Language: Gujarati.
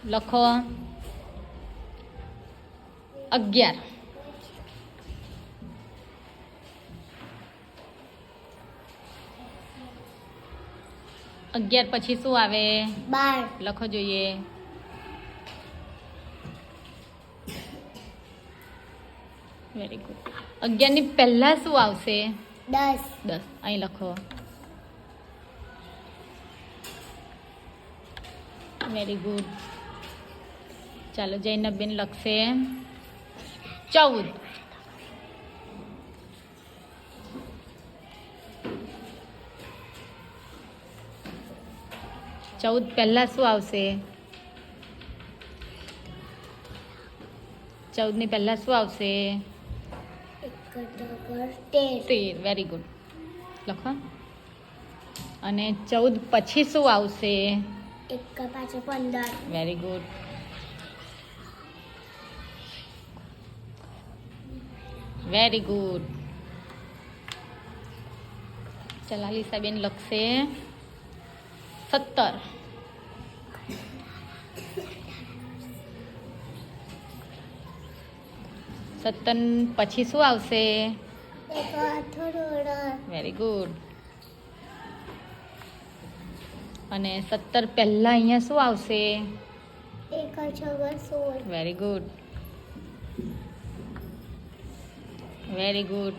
લખો 11. 11 પછી શું આવે? 12. લખો જોઈએ. Very good. 11 ની પહેલા શું આવશે? 10. 10. અહીં લખો. Very good. ચાલો જૈનબેન લખશે 14. 14 પહેલા શું આવશે? 14 ની પહેલા શું આવશે? 13. Very good. લખો. અને 14 પછી શું આવશે? 15. Very good. Very good. ચલાલીસાબેન લખશે 17. 17 પછી શું આવશે? Very good. અને 17 પહેલા અહીંયા શું આવશે? 16. Very good. Very good.